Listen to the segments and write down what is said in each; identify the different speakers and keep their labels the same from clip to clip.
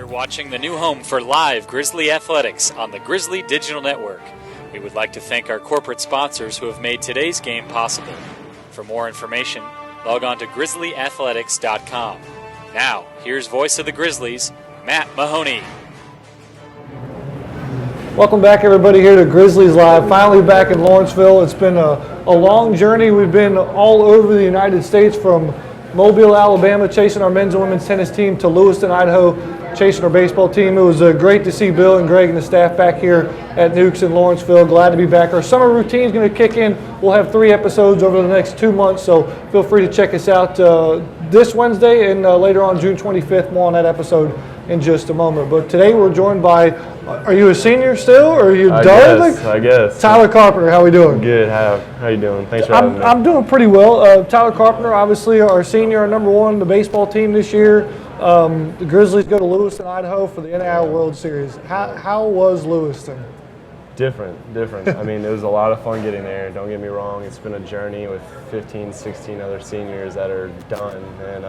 Speaker 1: You're watching the new home for live Grizzly Athletics on the Grizzly Digital Network. We would like to thank our corporate sponsors who have made today's game possible. For more information, log on to grizzlyathletics.com. Now, here's voice of the Grizzlies, Matt Mahoney.
Speaker 2: Welcome back, everybody, here to Grizzlies Live. Finally back in Lawrenceville. It's been a long journey. We've been all over the United States, from Mobile, Alabama, chasing our men's and women's tennis team, to Lewiston, Idaho, chasing our baseball team. It was great to see Bill and Greg and the staff back here at Nukes in Lawrenceville. Glad to be back. Our summer routine is going to kick in. We'll have 3 episodes over the next 2 months, so feel free to check us out this Wednesday and later on June 25th. More on that episode in just a moment. But today we're joined by, are you a senior still, or are you done?
Speaker 3: I guess.
Speaker 2: Tyler Carpenter, how we doing?
Speaker 3: Good. How you doing? Thanks for having me.
Speaker 2: I'm doing pretty well. Tyler Carpenter, obviously our senior, our number one, the baseball team this year. The Grizzlies go to Lewiston, Idaho for the NIL World Series. How was Lewiston?
Speaker 3: Different. I mean, it was a lot of fun getting there. Don't get me wrong. It's been a journey with 15, 16 other seniors that are done, and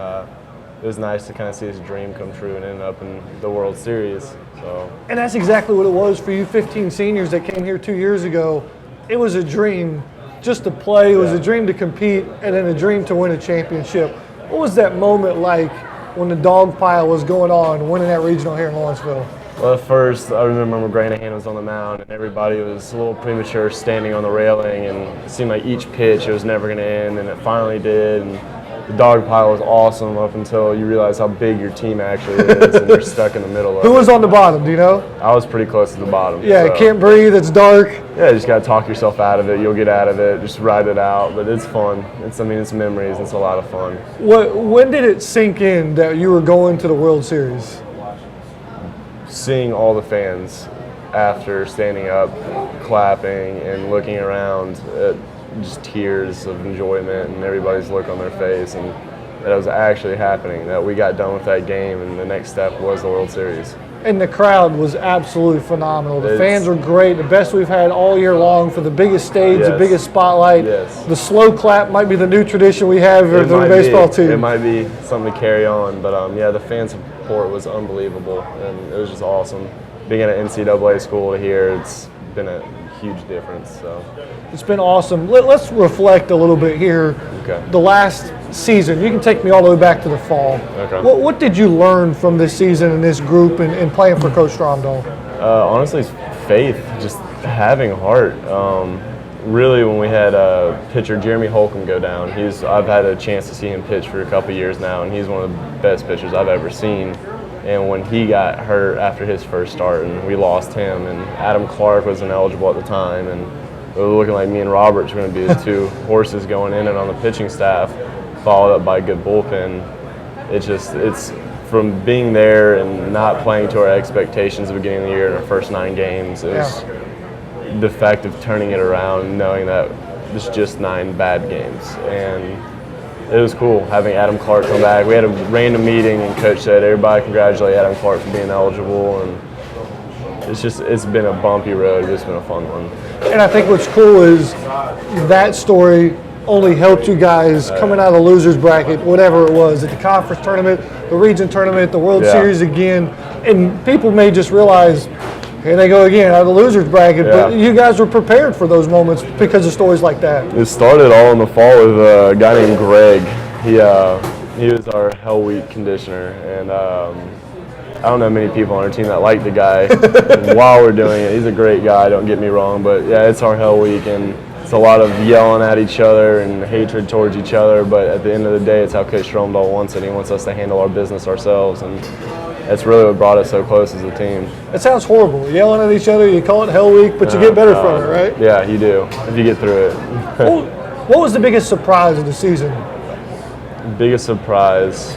Speaker 3: it was nice to kind of see this dream come true and end up in the World Series.
Speaker 2: And that's exactly what it was for you 15 seniors that came here 2 years ago. It was a dream just to play. It was a dream to compete, and then a dream to win a championship. What was that moment like when the dog pile was going on, winning that regional here in Lawrenceville?
Speaker 3: Well, at first, I remember Granahan was on the mound, and everybody was a little premature standing on the railing, and it seemed like each pitch, it was never going to end, and it finally did. And the dog pile was awesome up until you realize how big your team actually is, and you're stuck in the middle of it.
Speaker 2: Who was on the bottom, do you know?
Speaker 3: I was pretty close to the bottom.
Speaker 2: Yeah,
Speaker 3: so.
Speaker 2: Can't breathe, it's dark.
Speaker 3: Yeah, you just got to talk yourself out of it. You'll get out of it. Just ride it out. But it's fun. It's memories. It's a lot of fun.
Speaker 2: When did it sink in that you were going to the World Series?
Speaker 3: Seeing all the fans after standing up, clapping, and looking around, just tears of enjoyment and everybody's look on their face, and that it was actually happening, that we got done with that game, and the next step was the World Series. And
Speaker 2: the crowd was absolutely phenomenal. The fans were great, the best we've had all year long, for the biggest stage, the biggest spotlight. The slow clap might be the new tradition we have for the baseball team.
Speaker 3: It might be something to carry on, but yeah, the fan support was unbelievable, and it was just awesome. Being at an NCAA school here, it's been a huge difference. So
Speaker 2: it's been awesome. Let's reflect a little bit here.
Speaker 3: Okay.
Speaker 2: The last season, you can take me all the way back to the fall.
Speaker 3: Okay.
Speaker 2: What did you learn from this season and this group and playing for Coach Stromdahl?
Speaker 3: Honestly, faith, just having heart. Really, when we had pitcher Jeremy Holcomb go down, I've had a chance to see him pitch for a couple of years now, and he's one of the best pitchers I've ever seen. And when he got hurt after his first start, and we lost him, and Adam Clark was ineligible at the time, and it was looking like me and Roberts were going to be the 2 horses going in and on the pitching staff, followed up by a good bullpen. It's from being there and not playing to our expectations at the beginning of the year in our first 9 games. It was the fact of turning it around, knowing that it's just 9 bad games. And it was cool having Adam Clark come back. We had a random meeting, and Coach said, everybody congratulate Adam Clark for being eligible. And it's been a bumpy road, but it's been a fun one.
Speaker 2: And I think what's cool is that story only helped you guys coming out of the loser's bracket, whatever it was, at the conference tournament, the region tournament, the World Series again. And people may just realize, here they go again, out of the loser's bracket. But you guys were prepared for those moments because of stories like that.
Speaker 3: It started all in the fall with a guy named Greg. He was our Hell Week conditioner, and I don't know many people on our team that like the guy while we're doing it. He's a great guy, don't get me wrong, but yeah, it's our Hell Week, and it's a lot of yelling at each other and hatred towards each other, but at the end of the day, it's how Coach Stromdahl wants it. He wants us to handle our business ourselves, and that's really what brought us so close as a team.
Speaker 2: It sounds horrible, yelling at each other. You call it Hell Week, but you get better from it, right?
Speaker 3: Yeah, you do, if you get through it.
Speaker 2: What was the biggest surprise of the season?
Speaker 3: Biggest surprise.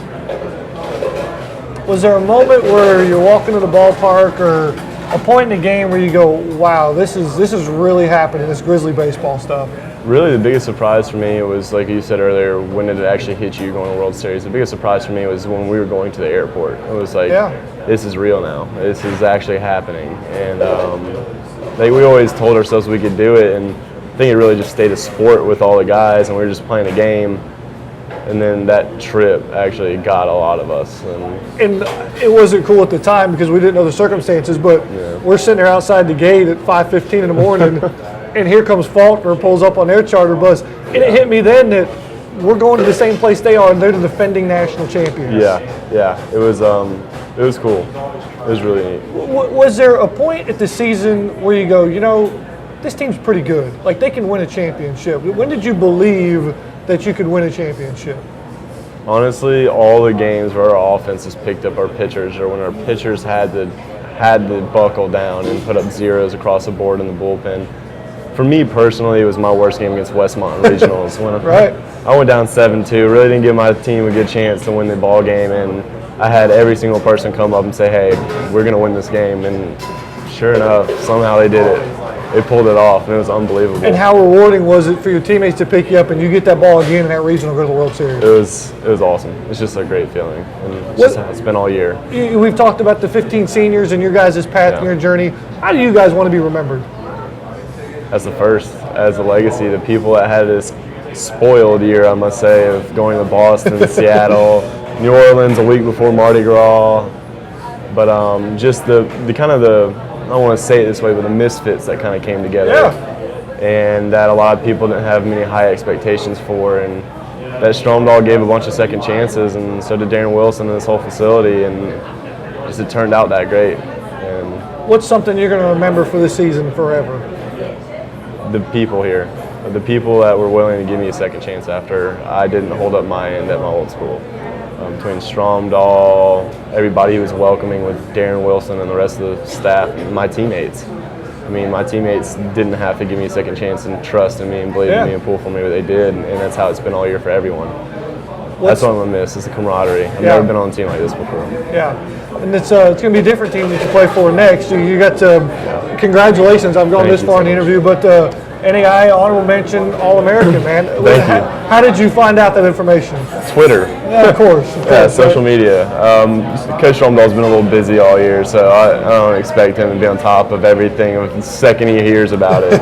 Speaker 2: Was there a moment where you're walking to the ballpark, or a point in the game where you go, wow, this is really happening, this Grizzly baseball stuff?
Speaker 3: Really, the biggest surprise for me was, like you said earlier, when did it actually hit you going to World Series? The biggest surprise for me was when we were going to the airport. It was like, this is real now. This is actually happening. And we always told ourselves we could do it, and I think it really just stayed a sport with all the guys, and we were just playing a game. And then that trip actually got a lot of us.
Speaker 2: And it wasn't cool at the time because we didn't know the circumstances, but we're sitting there outside the gate at 5:15 in the morning, and here comes Faulkner, pulls up on their charter bus, and it hit me then that we're going to the same place they are, and they're the defending national champions.
Speaker 3: Yeah. It was cool. It was really neat.
Speaker 2: Was there a point at the season where you go, this team's pretty good, like they can win a championship? When did you believe that you could win a championship?
Speaker 3: Honestly, all the games where our offenses picked up our pitchers, or when our pitchers had to buckle down and put up zeros across the board in the bullpen. For me personally, it was my worst game against Westmont in regionals. When I went down 7-2, really didn't give my team a good chance to win the ball game, and I had every single person come up and say, hey, we're going to win this game, and sure enough, somehow they did it. They pulled it off, and it was unbelievable.
Speaker 2: And how rewarding was it for your teammates to pick you up and you get that ball again in that regional, go to the World Series?
Speaker 3: It was awesome. It's just a great feeling, and it's just how it's been all year.
Speaker 2: We've talked about the 15 seniors and your guys' path and your journey. How do you guys want to be remembered?
Speaker 3: As the first, as a legacy, the people that had this spoiled year, I must say, of going to Boston, Seattle, New Orleans a week before Mardi Gras. But just the kind of I don't want to say it this way, but the misfits that kind of came together. And that a lot of people didn't have many high expectations for. And that Stromdahl gave a bunch of second chances, and so did Darren Wilson and this whole facility. And just it turned out that great. And
Speaker 2: what's something you're going to remember for this season forever?
Speaker 3: The people here. The people that were willing to give me a second chance after I didn't hold up my end at my old school. Between Stromdahl, everybody who was welcoming with Darren Wilson and the rest of the staff, and my teammates. I mean, my teammates didn't have to give me a second chance and trust in me and believe in me and pull for me, but they did, and that's how it's been all year for everyone. That's what I'm going to miss, is the camaraderie. I've never been on a team like this before.
Speaker 2: Yeah, and it's going to be a different team that you play for next. You got congratulations. I've gone this far in the interview, but NAIA Honorable Mention All-American, man.
Speaker 3: Thank you.
Speaker 2: How did you find out that information?
Speaker 3: Twitter.
Speaker 2: Yeah, of course.
Speaker 3: Social media. Coach Stromdahl's been a little busy all year, so I don't expect him to be on top of everything the second he hears about it.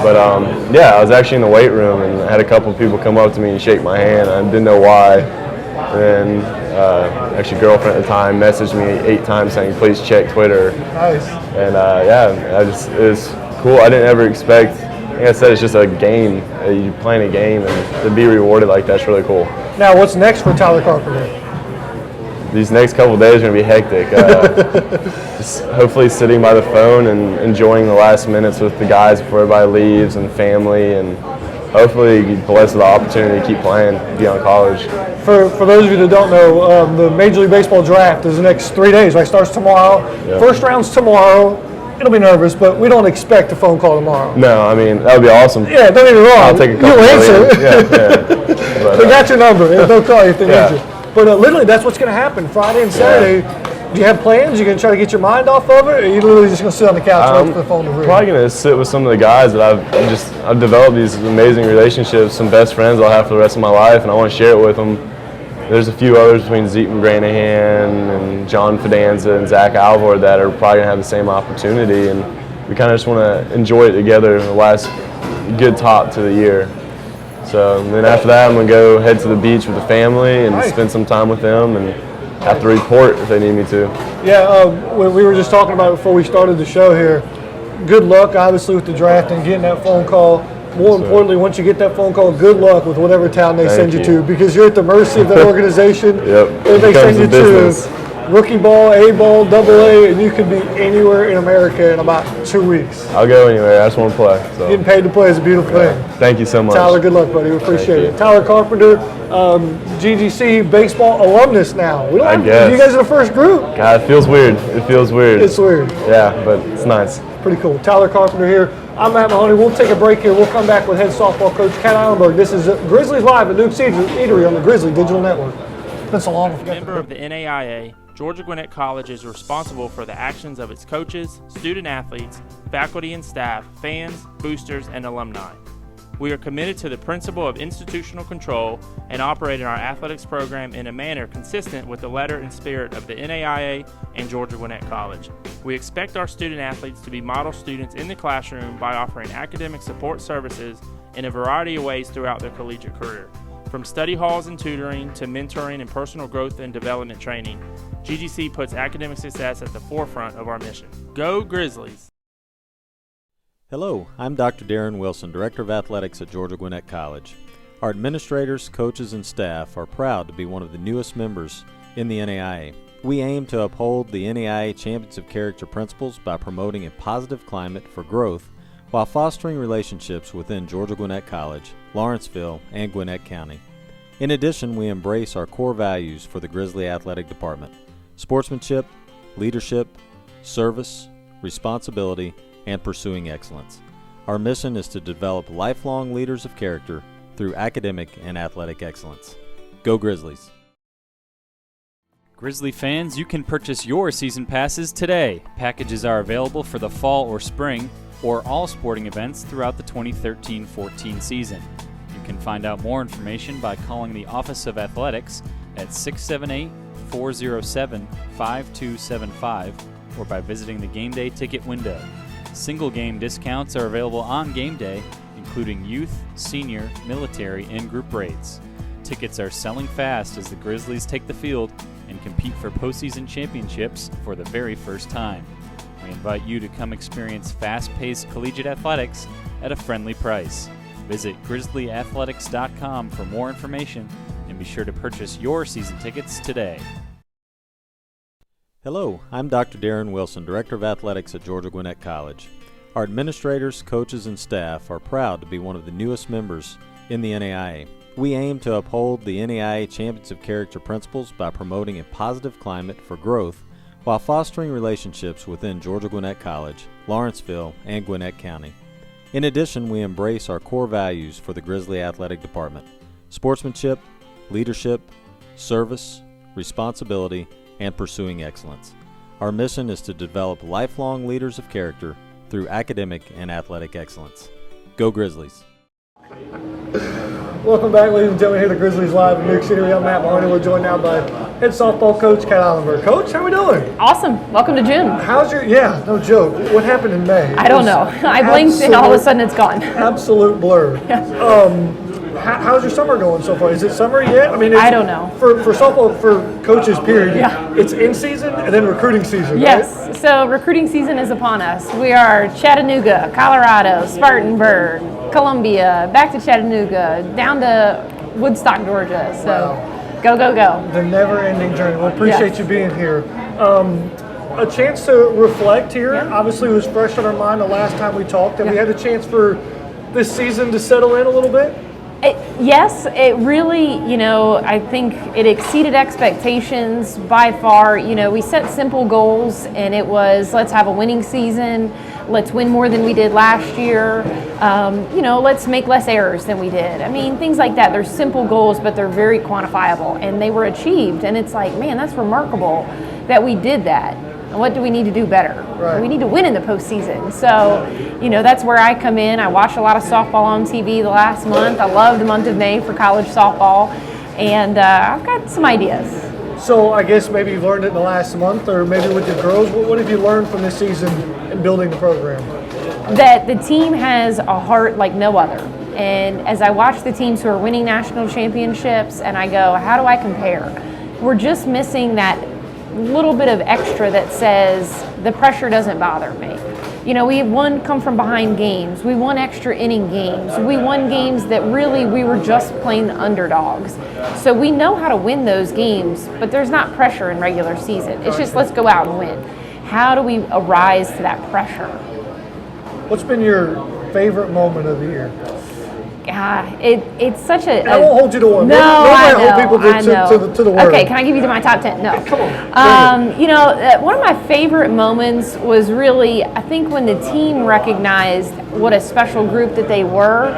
Speaker 3: But I was actually in the weight room and I had a couple of people come up to me and shake my hand. I didn't know why. And actually, girlfriend at the time messaged me 8 times saying, "Please check Twitter."
Speaker 2: Nice.
Speaker 3: And it was cool. I didn't ever expect. Like I said, it's just a game. You're playing a game, and to be rewarded like that's really cool.
Speaker 2: Now, what's next for Tyler Carpenter?
Speaker 3: These next couple of days are going to be hectic. Just hopefully sitting by the phone and enjoying the last minutes with the guys before everybody leaves and family, and hopefully blessed with the opportunity to keep playing beyond college.
Speaker 2: For those of you that don't know, the Major League Baseball draft is the next 3 days, right? Starts tomorrow. Yep. First round's tomorrow. It'll be nervous, but we don't expect a phone call tomorrow.
Speaker 3: No, I mean, that would be awesome.
Speaker 2: Yeah, don't get me wrong.
Speaker 3: I'll take a couple.
Speaker 2: You'll answer.
Speaker 3: But,
Speaker 2: they got your number. They'll call you if they need you. But literally, that's what's going to happen Friday and Saturday. Do you have plans? You going to try to get your mind off of it, or are you literally just going to sit on the couch and wait for the phone to ring?
Speaker 3: Probably going to sit with some of the guys that I've developed these amazing relationships, some best friends I'll have for the rest of my life, and I want to share it with them. There's a few others between Zeke McGranahan and John Fidanza and Zach Alvord that are probably going to have the same opportunity, and we kind of just want to enjoy it together the last good top to the year. So then after that, I'm going to go head to the beach with the family and spend some time with them and have to report if they need me to.
Speaker 2: Yeah, we were just talking about it before we started the show here. Good luck, obviously, with the draft and getting that phone call. More importantly, once you get that phone call, good luck with whatever town they send you to, because you're at the mercy of that organization. If they send you to rookie ball, A ball, double A, and you could be anywhere in America in about 2 weeks.
Speaker 3: I'll go anywhere. I just want to play. So.
Speaker 2: Getting paid to play is a beautiful thing.
Speaker 3: Thank you so much.
Speaker 2: Tyler, good luck, buddy. We appreciate it. Tyler Carpenter, GGC baseball alumnus now. You guys are the first group.
Speaker 3: God, it feels weird. It feels weird.
Speaker 2: It's weird.
Speaker 3: Yeah, but it's nice.
Speaker 2: Pretty cool. Tyler Carpenter here. I'm Matt Mahoney. We'll take a break here. We'll come back with head softball coach Ken Eilenberg. This is Grizzlies Live at Duke's Eatery on the Grizzly Digital Network. It's been so long.
Speaker 4: As a member of the NAIA, Georgia Gwinnett College is responsible for the actions of its coaches, student athletes, faculty and staff, fans, boosters, and alumni. We are committed to the principle of institutional control and operate our athletics program in a manner consistent with the letter and spirit of the NAIA and Georgia Gwinnett College. We expect our student athletes to be model students in the classroom by offering academic support services in a variety of ways throughout their collegiate career. From study halls and tutoring to mentoring and personal growth and development training, GGC puts academic success at the forefront of our mission. Go Grizzlies!
Speaker 5: Hello, I'm Dr. Darren Wilson, Director of Athletics at Georgia Gwinnett College. Our administrators, coaches, and staff are proud to be one of the newest members in the NAIA. We aim to uphold the NAIA Champions of Character principles by promoting a positive climate for growth while fostering relationships within Georgia Gwinnett College, Lawrenceville, and Gwinnett County. In addition, we embrace our core values for the Grizzly Athletic Department: sportsmanship, leadership, service, responsibility, and pursuing excellence. Our mission is to develop lifelong leaders of character through academic and athletic excellence. Go Grizzlies!
Speaker 1: Grizzly fans, you can purchase your season passes today. Packages are available for the fall or spring or all sporting events throughout the 2013-14 season. You can find out more information by calling the Office of Athletics at 678-407-5275 or by visiting the Game Day ticket window. Single game discounts are available on game day, including youth, senior, military, and group rates. Tickets are selling fast as the Grizzlies take the field and compete for postseason championships for the very first time. We invite you to come experience fast-paced collegiate athletics at a friendly price. Visit grizzlyathletics.com for more information and be sure to purchase your season tickets today.
Speaker 5: Hello, I'm Dr. Darren Wilson, Director of Athletics at Georgia Gwinnett College. Our administrators, coaches, and staff are proud to be one of the newest members in the NAIA. We aim to uphold the NAIA Champions of Character principles by promoting a positive climate for growth while fostering relationships within Georgia Gwinnett College, Lawrenceville, and Gwinnett County. In addition, we embrace our core values for the Grizzly Athletic Department: sportsmanship, leadership, service, responsibility, and pursuing excellence. Our mission is to develop lifelong leaders of character through academic and athletic excellence. Go Grizzlies!
Speaker 2: Welcome back, ladies and gentlemen, here at the Grizzlies Live in New York City. I'm Matt Mahoney. We're joined now by head softball coach Kat Eilenberg. Coach, how are we doing?
Speaker 6: Awesome. Welcome to June.
Speaker 2: How's your, no joke, what happened in May?
Speaker 6: I don't know. I blinked and all of a sudden it's gone.
Speaker 2: Absolute blur. How's your summer going so far? Is it summer yet? I mean,
Speaker 6: I don't know.
Speaker 2: For softball, for coaches, period, it's in season and then recruiting season,
Speaker 6: Yes.
Speaker 2: right?
Speaker 6: So recruiting season is upon us. We are Chattanooga, Colorado, Spartanburg, Columbia, back to Chattanooga, down to Woodstock, Georgia. So go, go, go.
Speaker 2: The never-ending journey. Well, appreciate
Speaker 6: Yes.
Speaker 2: you being here. A chance to reflect here. Obviously, it was fresh on our mind the last time we talked, and we had a chance for this season to settle in a little bit.
Speaker 6: Yes, it really, I think it exceeded expectations by far. We set simple goals, and it was, let's have a winning season. Let's win more than we did last year. Let's make less errors than we did. I mean, things like that. They're simple goals, but they're very quantifiable, and they were achieved. And it's like, man, that's remarkable that we did that. And what do we need to do better?
Speaker 2: Right.
Speaker 6: We need to win in the postseason. So, that's where I come in. I watched a lot of softball on TV the last month. I love the month of May for college softball, and I've got some ideas.
Speaker 2: So I guess maybe you've learned it in the last month, or maybe with your girls. What have you learned from this season in building the program?
Speaker 6: That the team has a heart like no other. And as I watch the teams who are winning national championships, and I go, how do I compare? We're just missing that little bit of extra that says the pressure doesn't bother me. We won come from behind games. We won extra inning games. We won games that really we were just playing the underdogs. So we know how to win those games, but there's not pressure in regular season. It's just let's go out and win. How do we arise to that pressure?
Speaker 2: What's been your favorite moment of the year?
Speaker 6: It's such a.
Speaker 2: I won't hold you to one.
Speaker 6: No,
Speaker 2: I
Speaker 6: hold
Speaker 2: people to the word.
Speaker 6: Okay, can I give you my top 10? No.
Speaker 2: Come on.
Speaker 6: One of my favorite moments was really, I think, when the team recognized what a special group that they were,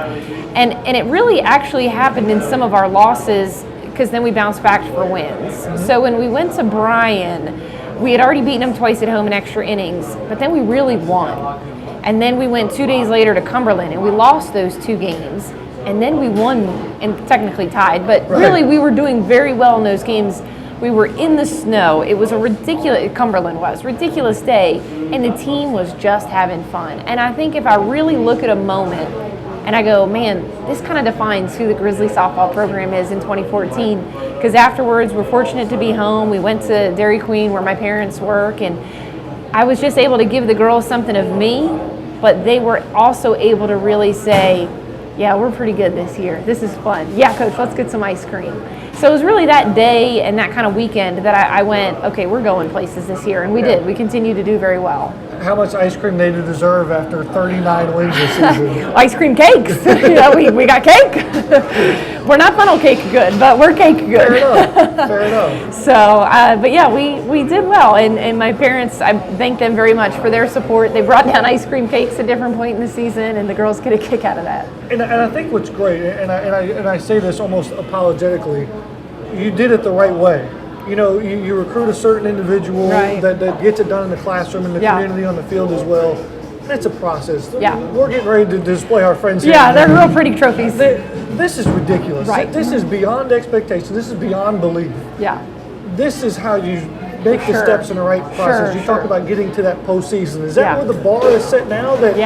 Speaker 6: and it really actually happened in some of our losses because then we bounced back for wins. Mm-hmm. So when we went to Bryan, we had already beaten them twice at home in extra innings, but then we really won. And then we went 2 days later to Cumberland, and we lost those 2 games. And then we won and technically tied. But really, we were doing very well in those games. We were in the snow. It was a ridiculous day. And the team was just having fun. And I think if I really look at a moment And I go, man, this kind of defines who the Grizzly softball program is in 2014. Because afterwards, we're fortunate to be home. We went to Dairy Queen where my parents work, and I was just able to give the girls something of me, but they were also able to really say, yeah, we're pretty good this year. This is fun. Yeah, Coach, let's get some ice cream. So it was really that day and that kind of weekend that I went, okay, we're going places this year. And we did. We continue to do very well.
Speaker 2: How much ice cream they deserve after 39 wins this season?
Speaker 6: Ice cream cakes. We got cake. We're not funnel cake good, but we're cake good.
Speaker 2: Fair enough.
Speaker 6: So, but yeah, we did well. And my parents, I thank them very much for their support. They brought down ice cream cakes at different point in the season, and the girls get a kick out of that.
Speaker 2: And I think what's great, and I say this almost apologetically, you did it the right way. You know, you recruit a certain individual that gets it done in the classroom and the community on the field as well. It's a process.
Speaker 6: Yeah.
Speaker 2: We're getting ready to display our friends here.
Speaker 6: Yeah, they're real pretty trophies.
Speaker 2: This is ridiculous.
Speaker 6: Right.
Speaker 2: This is beyond expectation. This is beyond belief.
Speaker 6: Yeah.
Speaker 2: This is how you make the steps in the right process. You talk about getting to that postseason. Is that where the bar is set now? That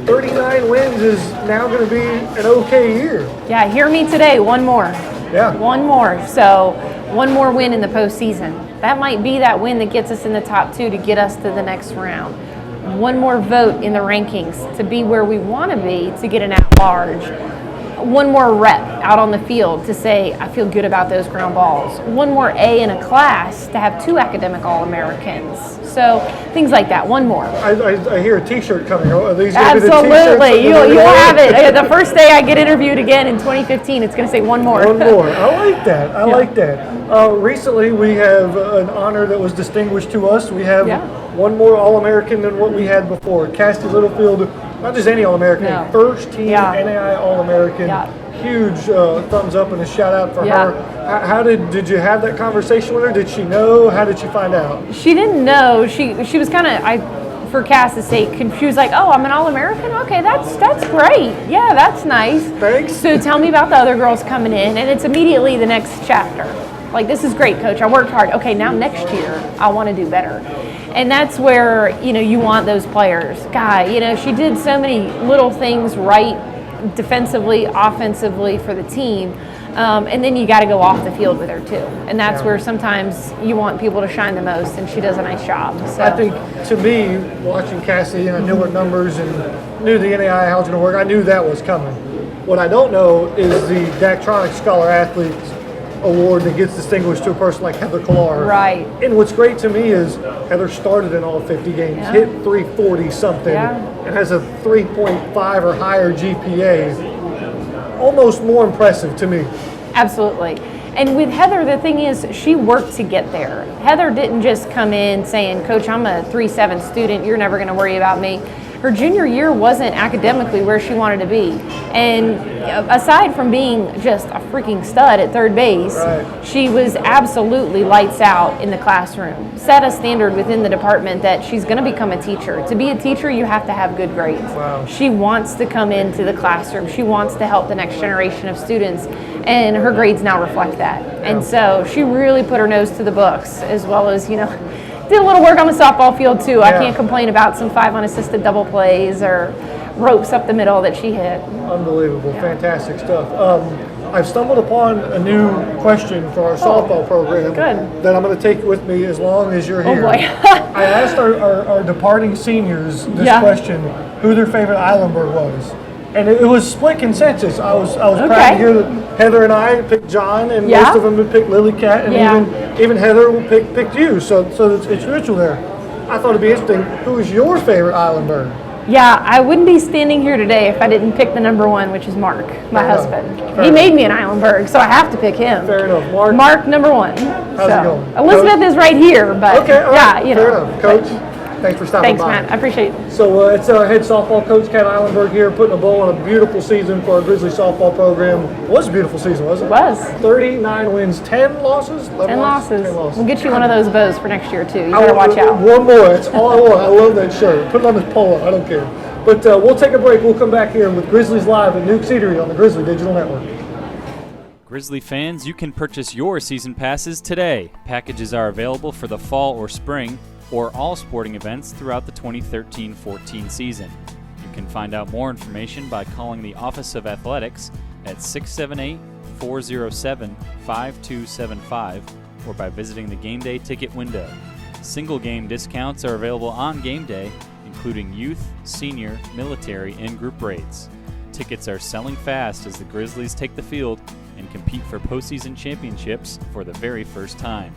Speaker 2: 39 wins is now going to be an okay year.
Speaker 6: Yeah, hear me today. One more.
Speaker 2: Yeah.
Speaker 6: One more. So one more win in the postseason. That might be that win that gets us in the top 2 to get us to the next round. One more vote in the rankings to be where we want to be to get an at-large. One more rep out on the field to say, I feel good about those ground balls. One more A in a class to have 2 academic All-Americans. So things like that. One more.
Speaker 2: I hear a T-shirt coming. Are these
Speaker 6: Absolutely. You'll have it. The first day I get interviewed again in 2015, it's going to say one more.
Speaker 2: One more. I like that. I like that. Recently, we have an honor that was distinguished to us. We have one more All-American than what we had before. Cassie Littlefield, not just any All-American, first team NAI All-American. Huge thumbs up and a shout out for her. How did you have that conversation with her? Did she know? How did she find out?
Speaker 6: She didn't know. She was kind of, for Cass's sake, she was like, oh, I'm an All-American? Okay, that's great. Yeah, that's nice.
Speaker 2: Thanks.
Speaker 6: So tell me about the other girls coming in, and it's immediately the next chapter. Like, this is great, Coach. I worked hard. Okay, now next year, I want to do better. And that's where, you want those players. Guy, she did so many little things right defensively, offensively for the team. And then you got to go off the field with her, too. And that's where sometimes you want people to shine the most, and she does a nice job. So.
Speaker 2: I think, to me, watching Cassie, and I knew her numbers and knew the NAI, how it's going to work, I knew that was coming. What I don't know is the Daktronics Scholar Athlete Award that gets distinguished to a person like Heather Killar.
Speaker 6: Right.
Speaker 2: And what's great to me is Heather started in all 50 games, hit 340 something, and has a 3.5 or higher GPA. Almost more impressive to me.
Speaker 6: Absolutely. And with Heather, the thing is, she worked to get there. Heather didn't just come in saying, Coach, I'm a 3.7 student, you're never going to worry about me. Her junior year wasn't academically where she wanted to be. And aside from being just a freaking stud at third base, she was absolutely lights out in the classroom. Set a standard within the department that she's going to become a teacher. To be a teacher, you have to have good grades.
Speaker 2: Wow.
Speaker 6: She wants to come into the classroom. She wants to help the next generation of students. And her grades now reflect that. And so she really put her nose to the books, as well as, did a little work on the softball field too. I can't complain about some 5 unassisted double plays or ropes up the middle that she hit.
Speaker 2: Unbelievable, fantastic stuff. I've stumbled upon a new question for our softball program that I'm going to take with me as long as you're here.
Speaker 6: Oh boy.
Speaker 2: I asked our departing seniors this question, who their favorite Islandberg was. And it was split consensus. I was proud to hear that Heather and I picked John, and most of them would pick Lily Cat, and even Heather picked you. So it's mutual there. I thought it'd be interesting. Who is your favorite Islandberg?
Speaker 6: Yeah, I wouldn't be standing here today if I didn't pick the number 1, which is Mark, my husband. He made me an Islandberg, so I have to pick him.
Speaker 2: Fair enough.
Speaker 6: Mark, number 1.
Speaker 2: How's it going?
Speaker 6: Elizabeth Coach? Is right here, but
Speaker 2: fair enough. Coach. Thanks for stopping by.
Speaker 6: Thanks, Matt. I appreciate it.
Speaker 2: So it's our head softball coach, Kat Islandberg, here, putting a bow on a beautiful season for our Grizzly softball program. It was a beautiful season, wasn't it?
Speaker 6: It was.
Speaker 2: 39 wins, 10 losses?
Speaker 6: 10 losses. We'll get you one of those bows for next year, too. You better watch out.
Speaker 2: One more. That's all I want. I love that shirt. Put it on this polo. I don't care. But we'll take a break. We'll come back here with Grizzlies Live at Nuke Eatery on the Grizzly Digital Network.
Speaker 1: Grizzly fans, you can purchase your season passes today. Packages are available for the fall or spring, or all sporting events throughout the 2013-14 season. You You can find out more information by calling the Office of Athletics at 678-407-5275 or by visiting the game day ticket window. Single game discounts are available on game day, including youth, senior, military, and group rates. Tickets are selling fast as the Grizzlies take the field and compete for postseason championships for the very first time.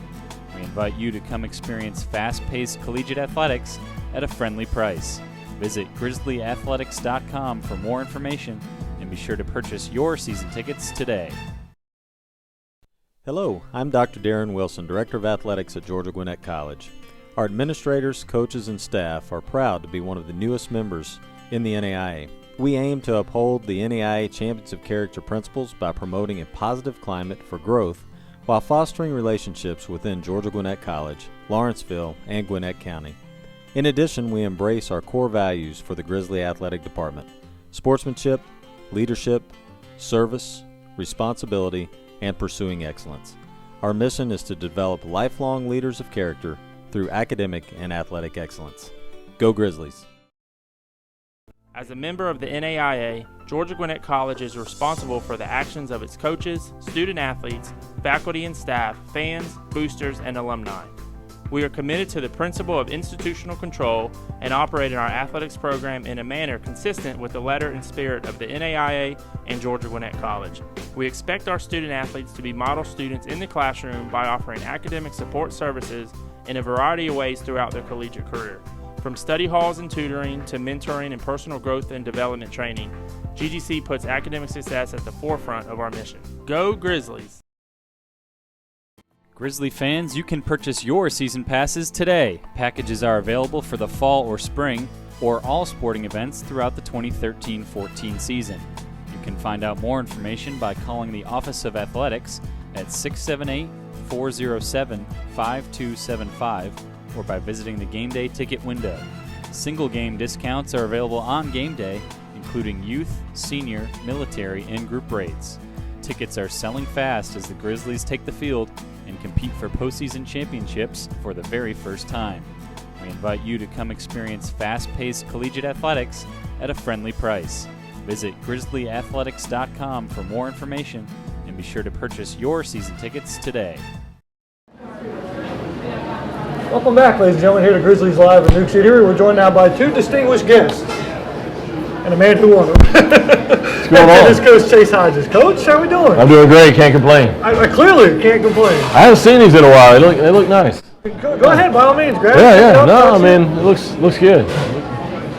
Speaker 1: We invite you to come experience fast-paced collegiate athletics at a friendly price. Visit grizzlyathletics.com for more information and be sure to purchase your season tickets today.
Speaker 5: Hello, I'm Dr. Darren Wilson, Director of Athletics at Georgia Gwinnett College. Our administrators, coaches, and staff are proud to be one of the newest members in the NAIA. We aim to uphold the NAIA Champions of Character principles by promoting a positive climate for growth while fostering relationships within Georgia Gwinnett College, Lawrenceville, and Gwinnett County. In addition, we embrace our core values for the Grizzly Athletic Department: sportsmanship, leadership, service, responsibility, and pursuing excellence. Our mission is to develop lifelong leaders of character through academic and athletic excellence. Go Grizzlies!
Speaker 4: As a member of the NAIA, Georgia Gwinnett College is responsible for the actions of its coaches, student athletes, faculty and staff, fans, boosters, and alumni. We are committed to the principle of institutional control and operate in our athletics program in a manner consistent with the letter and spirit of the NAIA and Georgia Gwinnett College. We expect our student athletes to be model students in the classroom by offering academic support services in a variety of ways throughout their collegiate career. From study halls and tutoring to mentoring and personal growth and development training, GGC puts academic success at the forefront of our mission. Go Grizzlies!
Speaker 1: Grizzly fans, you can purchase your season passes today. Packages are available for the fall or spring or all sporting events throughout the 2013-14 season. You can find out more information by calling the Office of Athletics at 678-407-5275 or by visiting the game day ticket window. Single game discounts are available on game day, including youth, senior, military, and group rates. Tickets are selling fast as the Grizzlies take the field and compete for postseason championships for the very first time. We invite you to come experience fast-paced collegiate athletics at a friendly price. Visit grizzlyathletics.com for more information and be sure to purchase your season tickets today.
Speaker 2: Welcome back, ladies and gentlemen, here to Grizzlies Live in Nuke City. We're joined now by two distinguished guests and a man who won them.
Speaker 7: What's going on?
Speaker 2: This Coach Chase Hodges. Coach, how we doing?
Speaker 7: I'm doing great. Can't complain.
Speaker 2: I clearly can't complain.
Speaker 7: I haven't seen these in a while. They look nice.
Speaker 2: Go ahead, by all means. Grab
Speaker 7: Yeah.
Speaker 2: it.
Speaker 7: No, I mean, it looks good.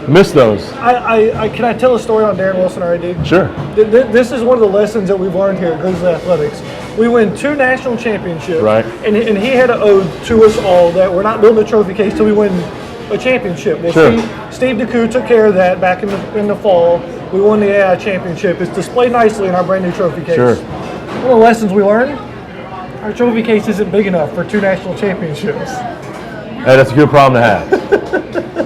Speaker 7: Missed those.
Speaker 2: Can I tell a story on Darren Wilson, our AD?
Speaker 7: Sure.
Speaker 2: This is one of the lessons that we've learned here at Grizzly Athletics. We win 2 national championships.
Speaker 7: Right.
Speaker 2: And he had an ode to us all that we're not building a trophy case till we win a championship. Well,
Speaker 7: Sure.
Speaker 2: Steve DeCoux took care of that back in the fall. We won the AI championship. It's displayed nicely in our brand new trophy case.
Speaker 7: Sure.
Speaker 2: One of the lessons we learned, our trophy case isn't big enough for 2 national championships.
Speaker 7: Hey, that's a good problem to have.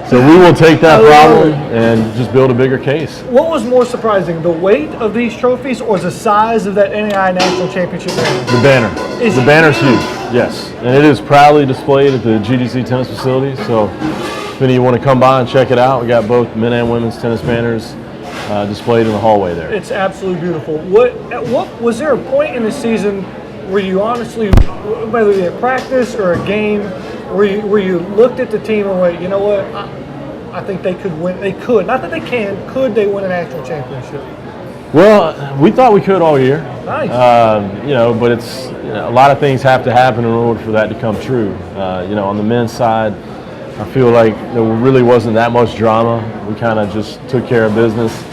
Speaker 7: So we will take that problem and just build a bigger case.
Speaker 2: What was more surprising, the weight of these trophies or the size of that NAI national championship banner?
Speaker 7: The banner.
Speaker 2: Is
Speaker 7: The
Speaker 2: it
Speaker 7: banner's
Speaker 2: huge?
Speaker 7: huge. Yes. And it is proudly displayed at the GDC tennis facility. So if any of you want to come by and check it out, we got both men and women's tennis banners displayed in the hallway there.
Speaker 2: It's absolutely beautiful. What was there a point in the season where you honestly, whether it be a practice or a game, where you looked at the team and went, you know what, I think they could win. They could, not that they can. Could they win a national championship?
Speaker 7: Well, we thought we could all year.
Speaker 2: Nice.
Speaker 7: But it's a lot of things have to happen in order for that to come true. On the men's side, I feel like there really wasn't that much drama. We kind of just took care of business.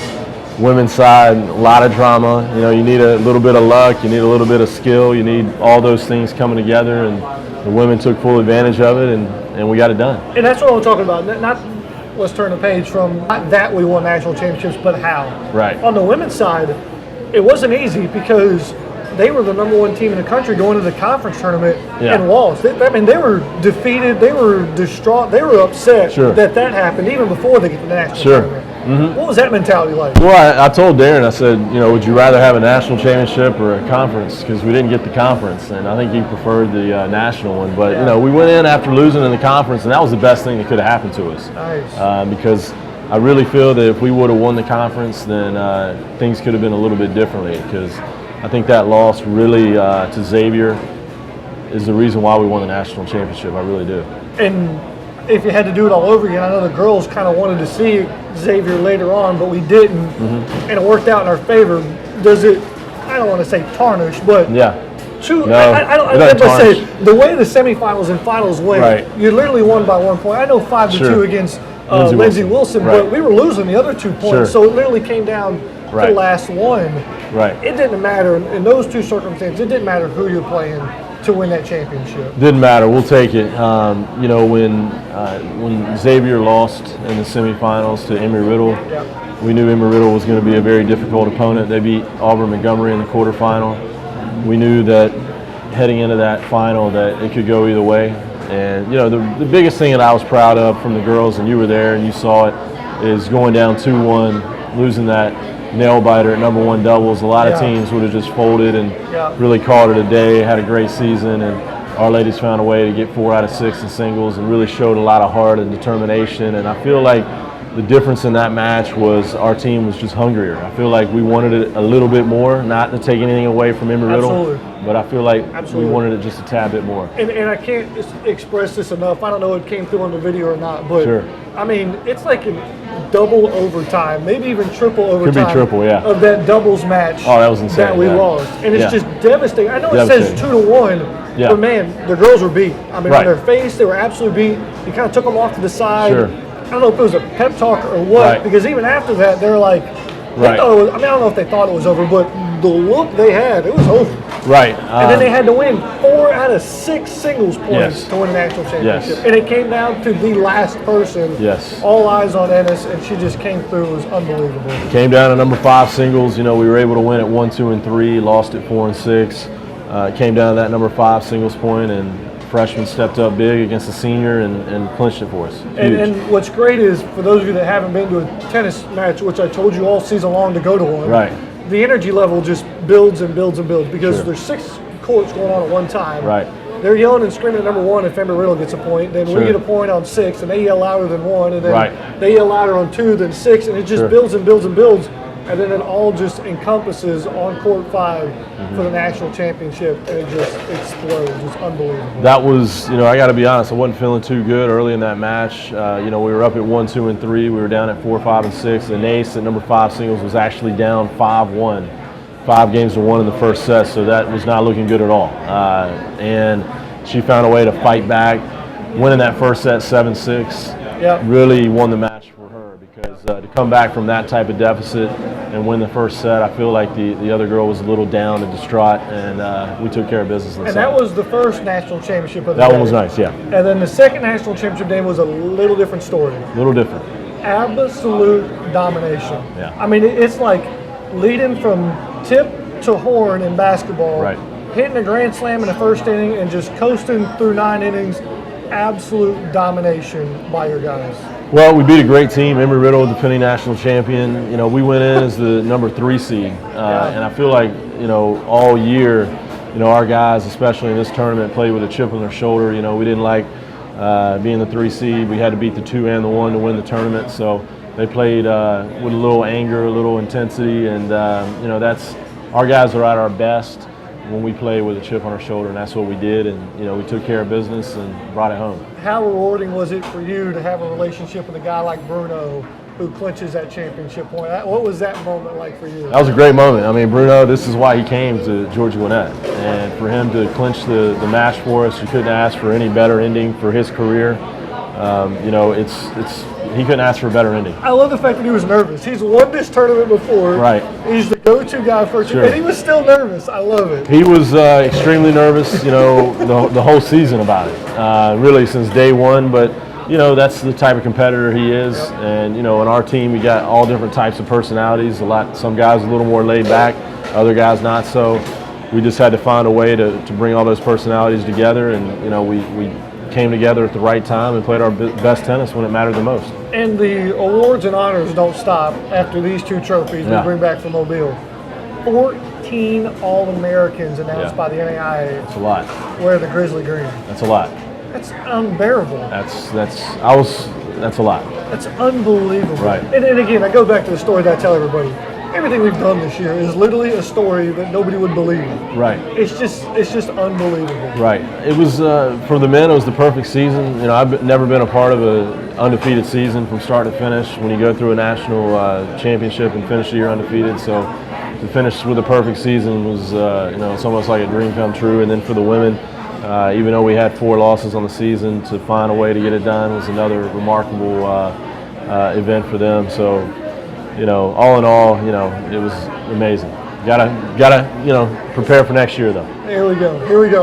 Speaker 7: Women's side, a lot of drama. You need a little bit of luck. You need a little bit of skill. You need all those things coming together, and the women took full advantage of it, and we got it done.
Speaker 2: And that's what I'm talking about. Not let's turn the page from not that we won national championships, but how.
Speaker 7: Right.
Speaker 2: On the women's side, it wasn't easy because they were the #1 team in the country going to the conference tournament and lost. They were defeated. They were distraught. They were upset that happened even before they get to the national tournament. Mm-hmm. What was that mentality like?
Speaker 7: Well, I told Darren, I said, would you rather have a national championship or a conference? Because we didn't get the conference, and I think he preferred the national one. But, we went in after losing in the conference, and that was the best thing that could have happened to us.
Speaker 2: Nice.
Speaker 7: Because I really feel that if we would have won the conference, then things could have been a little bit differently, because I think that loss really to Xavier is the reason why we won the national championship. I really do.
Speaker 2: And if you had to do it all over again, I know the girls kind of wanted to see Xavier later on, but we didn't, and it worked out in our favor. Does it, I don't want to say tarnish, but
Speaker 7: Yeah.
Speaker 2: I don't say the way the semifinals and finals went,
Speaker 7: Right.
Speaker 2: you literally won by 1 point. I know 5-2
Speaker 7: Sure.
Speaker 2: against
Speaker 7: Lindsey
Speaker 2: Lindsey Wilson,
Speaker 7: Right.
Speaker 2: but we were losing the other 2 points,
Speaker 7: Sure.
Speaker 2: so it literally came down to
Speaker 7: Right.
Speaker 2: the last one.
Speaker 7: Right.
Speaker 2: It didn't matter in those two circumstances. It didn't matter who you're playing to win that championship.
Speaker 7: Didn't matter. We'll take it. You know, when Xavier lost in the semifinals to Embry-Riddle,
Speaker 2: Yeah.
Speaker 7: we knew Embry-Riddle was going to be a very difficult opponent. They beat Auburn Montgomery in the quarterfinal. We knew that heading into that final that it could go either way. And, you know, the biggest thing that I was proud of from the girls, and you were there and you saw it, is going down 2-1, losing that nail biter at number 1 doubles. A lot of
Speaker 2: Yeah.
Speaker 7: teams would have just folded and
Speaker 2: Yeah.
Speaker 7: really called it a day, had a great season, and our ladies found a way to get 4 out of 6 in singles and really showed a lot of heart and determination. And I feel like the difference in that match was our team was just hungrier. I feel like we wanted it a little bit more, not to take anything away from Embry-Riddle,
Speaker 2: Absolutely.
Speaker 7: but I feel like
Speaker 2: Absolutely.
Speaker 7: we wanted it just a tad bit more.
Speaker 2: And I can't express this enough. I don't know if it came through on the video or not, but
Speaker 7: Sure.
Speaker 2: I mean, it's like in double overtime, maybe even triple overtime.
Speaker 7: triple, yeah.
Speaker 2: Of that doubles match.
Speaker 7: Oh, that was insane,
Speaker 2: That we
Speaker 7: yeah.
Speaker 2: lost, and it's
Speaker 7: Yeah.
Speaker 2: just devastating. I know it says
Speaker 7: Devastating.
Speaker 2: 2-1,
Speaker 7: Yeah.
Speaker 2: but man, the girls were beat. I mean,
Speaker 7: Right.
Speaker 2: on their face, they were absolutely beat. You kind of took them off to the side.
Speaker 7: Sure.
Speaker 2: I don't know if it was a pep talk or what,
Speaker 7: Right.
Speaker 2: because even after that, they're like, they
Speaker 7: Right.
Speaker 2: thought it was, I mean, I don't know if they thought it was over, but the look they had, it was over.
Speaker 7: Right.
Speaker 2: And then they had to win 4 out of 6 singles points
Speaker 7: Yes.
Speaker 2: to win the national championship.
Speaker 7: Yes.
Speaker 2: And it came down to the last person.
Speaker 7: Yes.
Speaker 2: All eyes on Ennis, and she just came through. It was unbelievable.
Speaker 7: Came down to number 5 singles. You know, we were able to win at 1, 2, and 3. Lost at 4 and 6. Came down to that number 5 singles point, and freshman stepped up big against the senior and clinched it for us. Huge.
Speaker 2: And what's great is, for those of you that haven't been to a tennis match, which I told you all season long to go to one,
Speaker 7: Right.
Speaker 2: the energy level just builds and builds and builds, because
Speaker 7: Sure.
Speaker 2: there's 6 courts going on at one time.
Speaker 7: Right.
Speaker 2: They're yelling and screaming at number 1 if Embry-Riddle gets a point. Then
Speaker 7: Sure.
Speaker 2: we get a point on 6, and they yell louder than 1, and then
Speaker 7: Right.
Speaker 2: they yell louder on 2 than 6, and it just
Speaker 7: Sure.
Speaker 2: builds and builds and builds, and then it all just encompasses on court 5
Speaker 7: Mm-hmm.
Speaker 2: for the national championship, and it just explodes. It's unbelievable.
Speaker 7: That was, you know, I got to be honest, I wasn't feeling too good early in that match. You know, we were up at 1, 2, and 3. We were down at 4, 5, and 6. And Ace at number 5 singles was actually down 5-1. 5 games to 1 in the first set, so that was not looking good at all. And she found a way to fight back, winning that first set 7-6.
Speaker 2: Yep.
Speaker 7: Really won the match for her, because to come back from that type of deficit and win the first set, I feel like the other girl was a little down and distraught, and we took care of business in the
Speaker 2: And
Speaker 7: second.
Speaker 2: that was the first national championship of the
Speaker 7: That
Speaker 2: day.
Speaker 7: one was nice, yeah.
Speaker 2: And then the second national championship game was a little different story.
Speaker 7: A little different.
Speaker 2: Absolute domination.
Speaker 7: Yeah.
Speaker 2: I mean, it's like leading from tip to horn in basketball.
Speaker 7: Right.
Speaker 2: Hitting a grand slam in the first inning and just coasting through 9 innings. Absolute domination by your guys.
Speaker 7: Well, we beat a great team, Embry-Riddle, defending national champion. You know, we went in as the number 3 seed, and I feel like, you know, all year, you know, our guys, especially in this tournament, played with a chip on their shoulder. You know, we didn't like being the 3 seed. We had to beat the 2 and the 1 to win the tournament. So they played with a little anger, a little intensity, and you know, that's our guys are at our best when we play with a chip on our shoulder, and that's what we did. And you know, we took care of business and brought it home.
Speaker 2: How rewarding was it for you to have a relationship with a guy like Bruno, who clinches that championship point? What was that moment like for you?
Speaker 7: That was a great moment. I mean, Bruno, this is why he came to Georgia Gwinnett. And for him to clinch the match for us, you couldn't ask for any better ending for his career. You know, he couldn't ask for a better ending.
Speaker 2: I love the fact that he was nervous. He's won this tournament before.
Speaker 7: Right.
Speaker 2: He's the go-to guy first,
Speaker 7: Sure.
Speaker 2: and he was still nervous. I love it.
Speaker 7: He was extremely nervous, you know, the whole season about it, really since day one. But, you know, that's the type of competitor he is.
Speaker 2: Yep.
Speaker 7: And, you know, in our team, we got all different types of personalities. Some guys a little more laid back, other guys not so. We just had to find a way to bring all those personalities together. And, you know, we came together at the right time and played our best tennis when it mattered the most.
Speaker 2: And the awards and honors don't stop after these 2 trophies
Speaker 7: Yeah.
Speaker 2: we bring back from Mobile. 14 All-Americans announced
Speaker 7: Yeah.
Speaker 2: by the NAIA
Speaker 7: That's a lot.
Speaker 2: wear the Grizzly green.
Speaker 7: That's a lot.
Speaker 2: That's unbearable.
Speaker 7: That's a lot.
Speaker 2: That's unbelievable.
Speaker 7: Right.
Speaker 2: And again, I go back to the story that I tell everybody. Everything we've done this year is literally a story that nobody would believe.
Speaker 7: Right.
Speaker 2: It's just unbelievable.
Speaker 7: Right. It was for the men. It was the perfect season. I've never been a part of an undefeated season from start to finish. When you go through a national championship and finish the year undefeated, so to finish with a perfect season was it's almost like a dream come true. And then for the women, even though we had 4 losses on the season, to find a way to get it done was another remarkable event for them. So, all in all, it was amazing. Gotta prepare for next year, though.
Speaker 2: Here we go.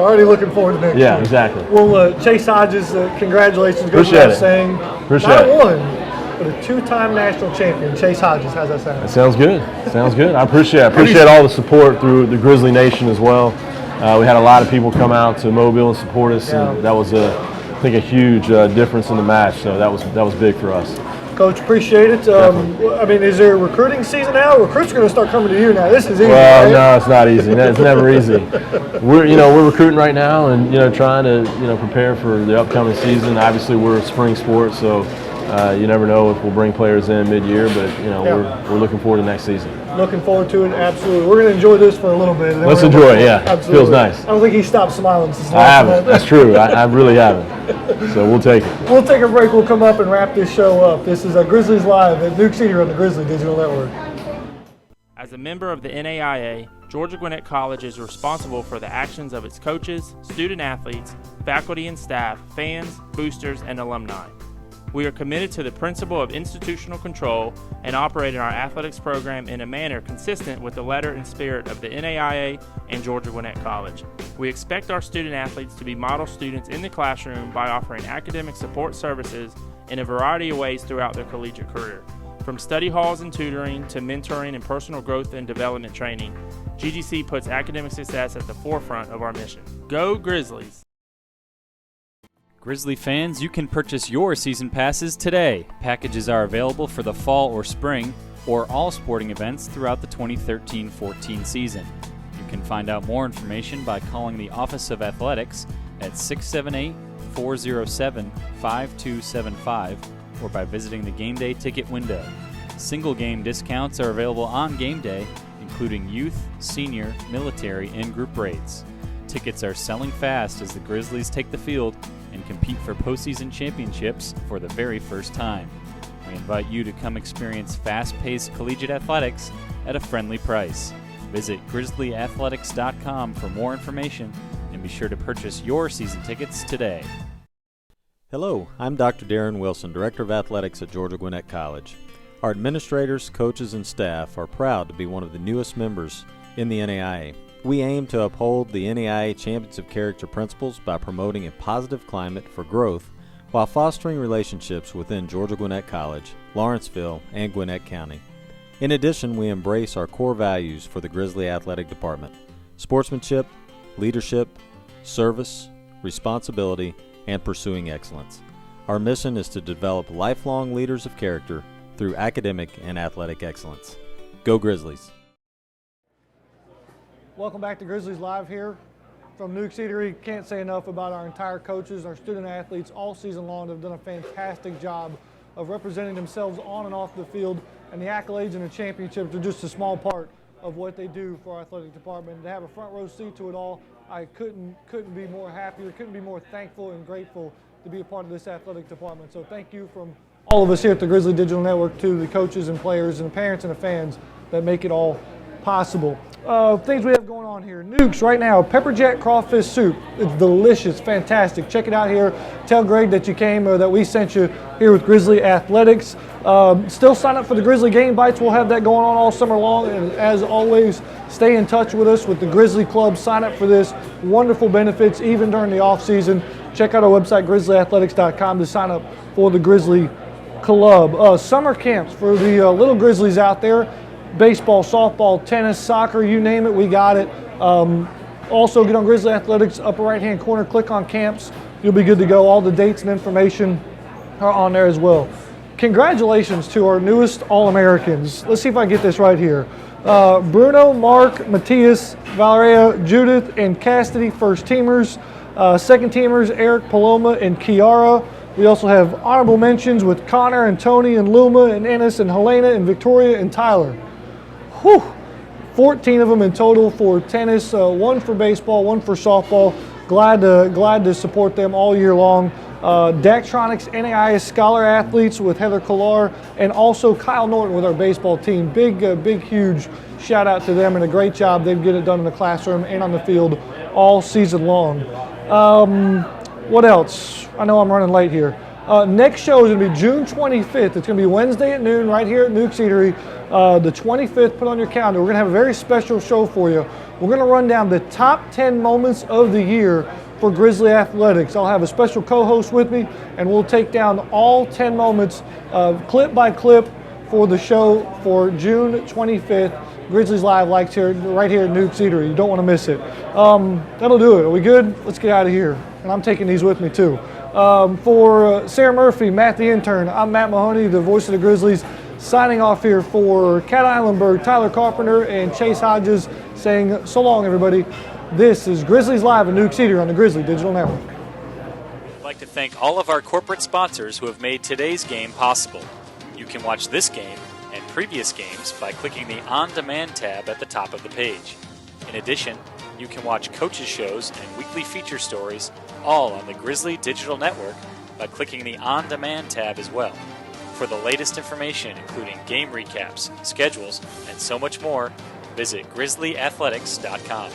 Speaker 2: Already looking forward to next year.
Speaker 7: Yeah, exactly.
Speaker 2: Well, Chase Hodges, congratulations.
Speaker 7: Appreciate it.
Speaker 2: Saying,
Speaker 7: Appreciate
Speaker 2: not
Speaker 7: it.
Speaker 2: one, but a 2-time national champion, Chase Hodges. How's that sound?
Speaker 7: That sounds good. I appreciate all the support through the Grizzly Nation as well. We had a lot of people come out to Mobile and support us, and that was, I think, a huge difference in the match. So that was big for us.
Speaker 2: Coach, appreciate it. Is there a recruiting season now? Recruits are going to start coming to you now. This is easy.
Speaker 7: Well,
Speaker 2: right?
Speaker 7: no, it's not easy. It's never easy. We're recruiting right now, and trying to prepare for the upcoming season. Obviously, we're a spring sport, so you never know if we'll bring players in mid-year. But we're looking forward to next season.
Speaker 2: Looking forward to it, absolutely. We're going to enjoy this for a little bit.
Speaker 7: Let's enjoy it, yeah.
Speaker 2: Absolutely.
Speaker 7: Feels nice.
Speaker 2: I don't think he stopped smiling since
Speaker 7: I haven't. That's true. I really haven't. So we'll take it.
Speaker 2: We'll take a break. We'll come up and wrap this show up. This is Grizzlies Live at Nuke City on the Grizzly Digital Network.
Speaker 4: As a member of the NAIA, Georgia Gwinnett College is responsible for the actions of its coaches, student athletes, faculty and staff, fans, boosters, and alumni. We are committed to the principle of institutional control and operating our athletics program in a manner consistent with the letter and spirit of the NAIA and Georgia Gwinnett College. We expect our student athletes to be model students in the classroom by offering academic support services in a variety of ways throughout their collegiate career. From study halls and tutoring to mentoring and personal growth and development training, GGC puts academic success at the forefront of our mission. Go Grizzlies!
Speaker 1: Grizzly fans, you can purchase your season passes today. Packages are available for the fall or spring, or all sporting events throughout the 2013-14 season. You can find out more information by calling the Office of Athletics at 678-407-5275 or by visiting the Game Day ticket window. Single game discounts are available on game day, including youth, senior, military, and group rates. Tickets are selling fast as the Grizzlies take the field and compete for postseason championships for the very first time. We invite you to come experience fast-paced collegiate athletics at a friendly price. Visit grizzlyathletics.com for more information and be sure to purchase your season tickets today.
Speaker 5: Hello, I'm Dr. Darren Wilson, Director of Athletics at Georgia Gwinnett College. Our administrators, coaches, and staff are proud to be one of the newest members in the NAIA. We aim to uphold the NAIA Champions of Character principles by promoting a positive climate for growth while fostering relationships within Georgia Gwinnett College, Lawrenceville, and Gwinnett County. In addition, we embrace our core values for the Grizzly Athletic Department: sportsmanship, leadership, service, responsibility, and pursuing excellence. Our mission is to develop lifelong leaders of character through academic and athletic excellence. Go Grizzlies!
Speaker 2: Welcome back to Grizzlies Live here from Nuke City. Can't say enough about our entire coaches, our student athletes all season long. They've done a fantastic job of representing themselves on and off the field, and the accolades and the championships are just a small part of what they do for our athletic department. To have a front row seat to it all, I couldn't be more happier, couldn't be more thankful and grateful to be a part of this athletic department. So thank you from all of us here at the Grizzly Digital Network to the coaches and players and the parents and the fans that make it all possible. Things we have going on here. Nukes right now, pepper jack crawfish soup. It's delicious, fantastic. Check it out here. Tell Greg that you came, that we sent you here with Grizzly Athletics. Still sign up for the Grizzly Game Bites. We'll have that going on all summer long. And as always, stay in touch with us with the Grizzly Club. Sign up for this. Wonderful benefits even during the off season. Check out our website, grizzlyathletics.com, to sign up for the Grizzly Club. Summer camps for the little Grizzlies out there. Baseball, softball, tennis, soccer, you name it, we got it. Also, get on Grizzly Athletics, upper right-hand corner, click on camps. You'll be good to go. All the dates and information are on there as well. Congratulations to our newest All-Americans. Let's see if I can get this right here. Bruno, Mark, Matthias, Valeria, Judith, and Cassidy, first teamers. Second teamers, Eric, Paloma, and Kiara. We also have honorable mentions with Connor and Tony and Luma and Ennis and Helena and Victoria and Tyler. Whew! 14 of them in total for tennis, one for baseball, one for softball. Glad to support them all year long. Daktronics NAIA Scholar Athletes with Heather Kollar, and also Kyle Norton with our baseball team. Big, huge shout out to them, and a great job. They get it done in the classroom and on the field all season long. What else? I know I'm running late here. Next show is going to be June 25th. It's going to be Wednesday at noon right here at Nuke's Eatery. The 25th, put on your calendar. We're going to have a very special show for you. We're going to run down the top 10 moments of the year for Grizzly Athletics. I'll have a special co-host with me, and we'll take down all 10 moments clip by clip for the show for June 25th. Grizzlies Live right here at Nuke's Eatery. You don't want to miss it. That'll do it. Are we good? Let's get out of here. And I'm taking these with me too. For Sarah Murphy, Matt the intern, I'm Matt Mahoney, the voice of the Grizzlies, signing off here for Kat Eilenberg, Tyler Carpenter, and Chase Hodges, saying so long, everybody. This is Grizzlies Live at Nuke's Eatery on the Grizzly Digital Network.
Speaker 1: We'd like to thank all of our corporate sponsors who have made today's game possible. You can watch this game and previous games by clicking the On Demand tab at the top of the page. In addition, you can watch coaches' shows and weekly feature stories all on the Grizzly Digital Network by clicking the On Demand tab as well. For the latest information, including game recaps, schedules, and so much more, visit grizzlyathletics.com.